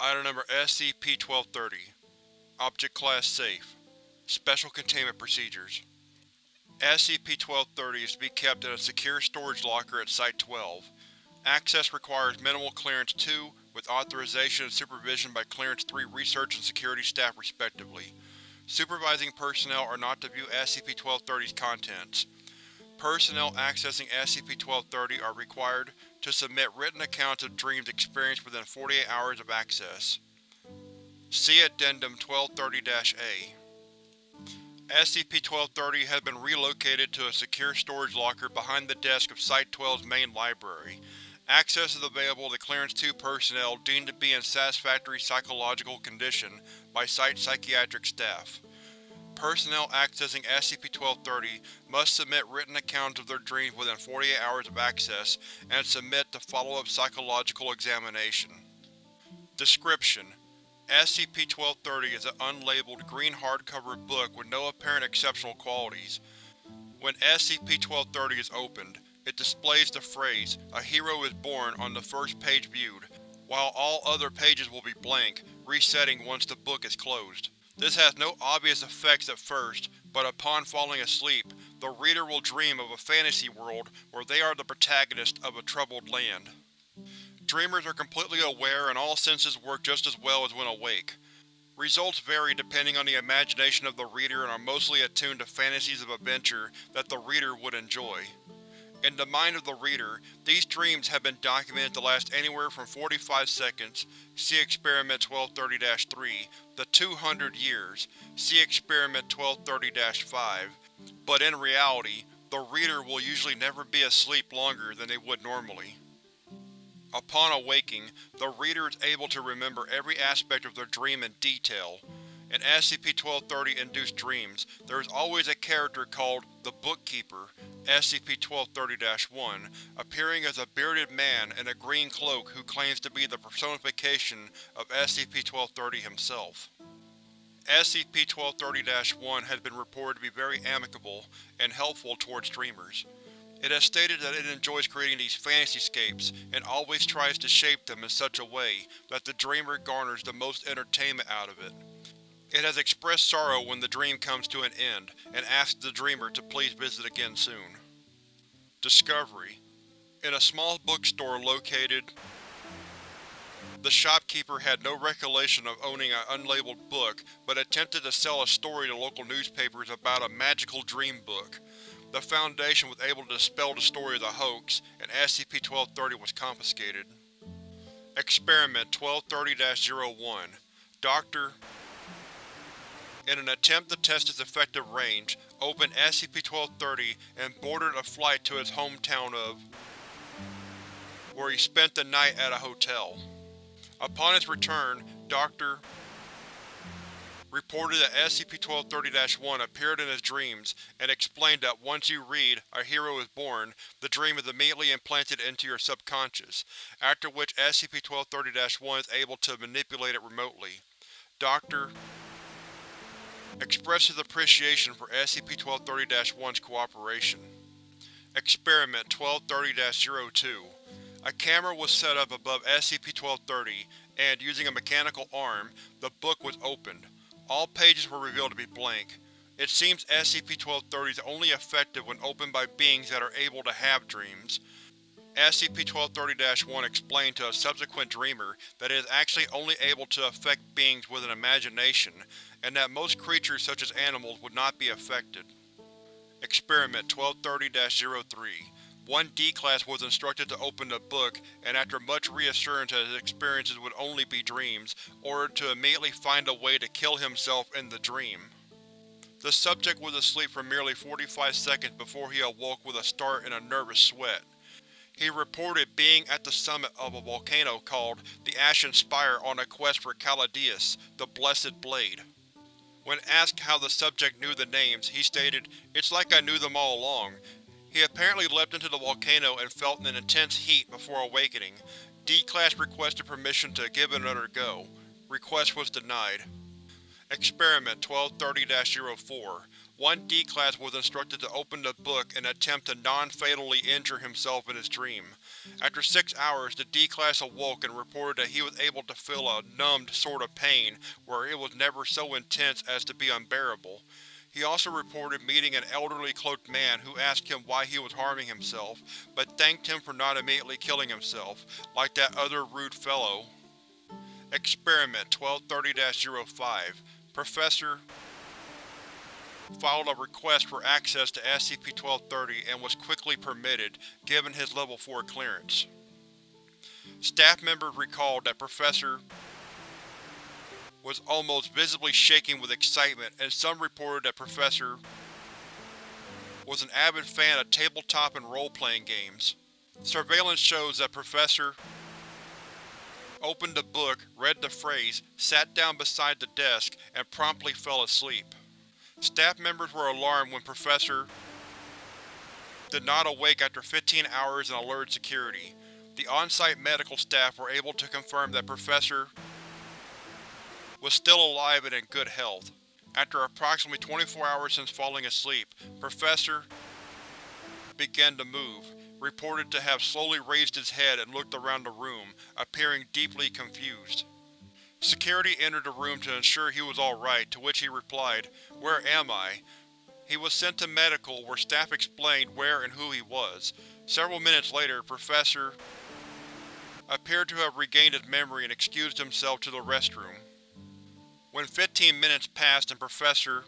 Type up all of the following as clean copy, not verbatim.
Item Number SCP-1230 Object Class Safe Special Containment Procedures SCP-1230 is to be kept in a secure storage locker at Site-12. Access requires minimal Clearance 2, with authorization and supervision by Clearance 3 research and security staff respectively. Supervising personnel are not to view SCP-1230's contents. Personnel accessing SCP-1230 are required to submit written accounts of dreams experienced within 48 hours of access. See Addendum 1230-A. SCP-1230 has been relocated to a secure storage locker behind the desk of Site-12's main library. Access is available to Clearance 2 personnel deemed to be in satisfactory psychological condition by Site psychiatric staff. Personnel accessing SCP-1230 must submit written accounts of their dreams within 48 hours of access and submit to follow-up psychological examination. Description: SCP-1230 is an unlabeled green hardcover book with no apparent exceptional qualities. When SCP-1230 is opened, it displays the phrase, "A hero is born" on the first page viewed, while all other pages will be blank, resetting once the book is closed. This has no obvious effects at first, but upon falling asleep, the reader will dream of a fantasy world where they are the protagonist of a troubled land. Dreamers are completely aware and all senses work just as well as when awake. Results vary depending on the imagination of the reader and are mostly attuned to fantasies of adventure that the reader would enjoy. In the mind of the reader, these dreams have been documented to last anywhere from 45 seconds, see Experiment 1230-3, to 200 years, see Experiment 1230-5, but in reality, the reader will usually never be asleep longer than they would normally. Upon awaking, the reader is able to remember every aspect of their dream in detail. In SCP-1230-induced dreams, there is always a character called the Bookkeeper, SCP-1230-1, appearing as a bearded man in a green cloak who claims to be the personification of SCP-1230 himself. SCP-1230-1 has been reported to be very amicable and helpful towards dreamers. It has stated that it enjoys creating these fantasy-scapes and always tries to shape them in such a way that the dreamer garners the most entertainment out of it. It has expressed sorrow when the dream comes to an end, and asks the dreamer to please visit again soon. Discovery: in a small bookstore located. The shopkeeper had no recollection of owning an unlabeled book, but attempted to sell a story to local newspapers about a magical dream book. The Foundation was able to dispel the story as a hoax, and SCP-1230 was confiscated. Experiment 1230-01 Dr. In an attempt to test its effective range, opened SCP-1230 and boarded a flight to his hometown of, where he spent the night at a hotel. Upon his return, Dr. reported that SCP-1230-1 appeared in his dreams and explained that once you read "A Hero is Born," the dream is immediately implanted into your subconscious, after which SCP-1230-1 is able to manipulate it remotely. Dr. expresses appreciation for SCP-1230-1's cooperation. Experiment 1230-02 A camera was set up above SCP-1230, and, using a mechanical arm, the book was opened. All pages were revealed to be blank. It seems SCP-1230 is only effective when opened by beings that are able to have dreams. SCP-1230-1 explained to a subsequent dreamer that it is actually only able to affect beings with an imagination, and that most creatures such as animals would not be affected. Experiment 1230-03 One D-Class was instructed to open the book, and after much reassurance that his experiences would only be dreams, ordered to immediately find a way to kill himself in the dream. The subject was asleep for merely 45 seconds before he awoke with a start and a nervous sweat. He reported being at the summit of a volcano called the Ashen Spire on a quest for Caladius, the Blessed Blade. When asked how the subject knew the names, he stated, "It's like I knew them all along." He apparently leapt into the volcano and felt an intense heat before awakening. D-Class requested permission to give it another go. Request was denied. Experiment 1230-04 One D-Class was instructed to open the book and attempt to non-fatally injure himself in his dream. After 6 hours, the D-Class awoke and reported that he was able to feel a numbed sort of pain where it was never so intense as to be unbearable. He also reported meeting an elderly cloaked man who asked him why he was harming himself, but thanked him for not immediately killing himself, like that other rude fellow. Experiment 1230-05 Professor filed a request for access to SCP-1230 and was quickly permitted, given his Level 4 clearance. Staff members recalled that Professor was almost visibly shaking with excitement, and some reported that Professor was an avid fan of tabletop and role-playing games. Surveillance shows that Professor opened the book, read the phrase, sat down beside the desk, and promptly fell asleep. Staff members were alarmed when Professor did not awake after 15 hours in alert security. The on-site medical staff were able to confirm that Professor was still alive and in good health. After approximately 24 hours since falling asleep, Professor began to move, reported to have slowly raised his head and looked around the room, appearing deeply confused. Security entered the room to ensure he was alright, to which he replied, "Where am I?" He was sent to medical, where staff explained where and who he was. Several minutes later, Professor appeared to have regained his memory and excused himself to the restroom. When 15 minutes passed and Professor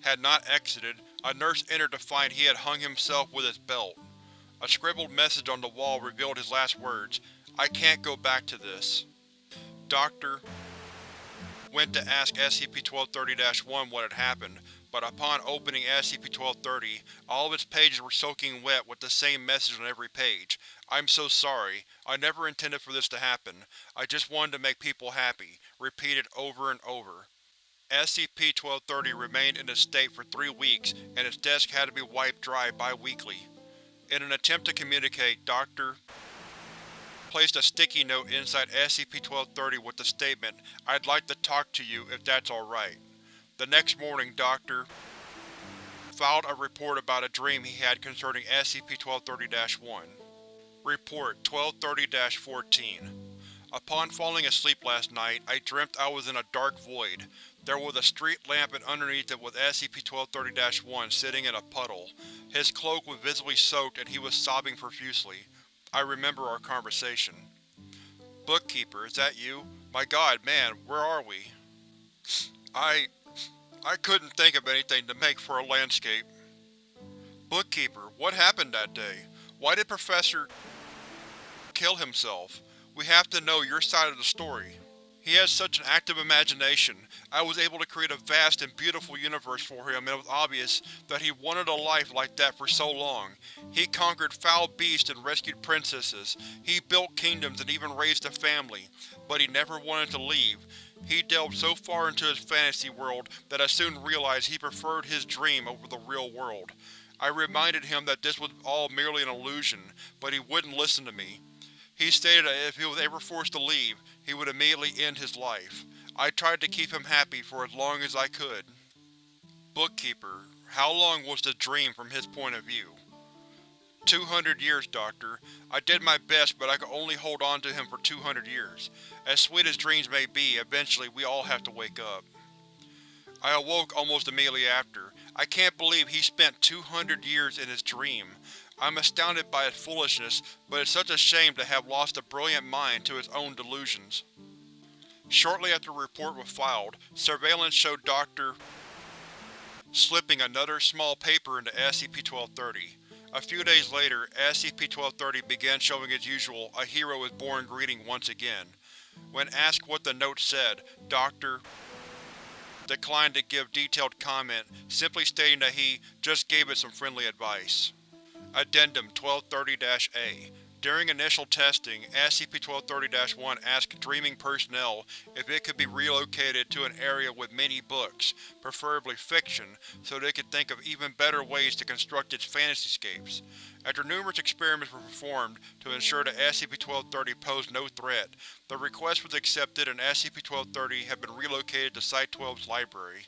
had not exited, a nurse entered to find he had hung himself with his belt. A scribbled message on the wall revealed his last words, "I can't go back to this." Doctor went to ask SCP-1230-1 what had happened, but upon opening SCP-1230, all of its pages were soaking wet with the same message on every page. "I'm so sorry. I never intended for this to happen. I just wanted to make people happy," repeated over and over. SCP-1230 remained in this state for 3 weeks, and its desk had to be wiped dry bi-weekly. In an attempt to communicate, Dr. placed a sticky note inside SCP-1230 with the statement, "I'd like to talk to you if that's alright." The next morning, Dr. filed a report about a dream he had concerning SCP-1230-1. Report 1230-14 Upon falling asleep last night, I dreamt I was in a dark void. There was a street lamp and underneath it was SCP-1230-1 sitting in a puddle. His cloak was visibly soaked and he was sobbing profusely. I remember our conversation. Bookkeeper, is that you? My god, man, where are we? I couldn't think of anything to make for a landscape. Bookkeeper, what happened that day? Why did Professor kill himself? We have to know your side of the story. He has such an active imagination. I was able to create a vast and beautiful universe for him, and it was obvious that he wanted a life like that for so long. He conquered foul beasts and rescued princesses. He built kingdoms and even raised a family, but he never wanted to leave. He delved so far into his fantasy world that I soon realized he preferred his dream over the real world. I reminded him that this was all merely an illusion, but he wouldn't listen to me. He stated that if he was ever forced to leave, he would immediately end his life. I tried to keep him happy for as long as I could. Bookkeeper, how long was the dream from his point of view? 200 years, Doctor. I did my best, but I could only hold on to him for 200 years. As sweet as dreams may be, eventually we all have to wake up. I awoke almost immediately after. I can't believe he spent 200 years in his dream. I'm astounded by his foolishness, but it's such a shame to have lost a brilliant mind to his own delusions. Shortly after the report was filed, surveillance showed Dr. slipping another small paper into SCP-1230. A few days later, SCP-1230 began showing its usual "A Hero is Born" greeting once again. When asked what the note said, Dr. declined to give detailed comment, simply stating that he just gave it some friendly advice. Addendum 1230-A. During initial testing, SCP-1230-1 asked Dreaming personnel if it could be relocated to an area with many books, preferably fiction, so they could think of even better ways to construct its fantasy-scapes. After numerous experiments were performed to ensure that SCP-1230 posed no threat, the request was accepted and SCP-1230 had been relocated to Site-12's library.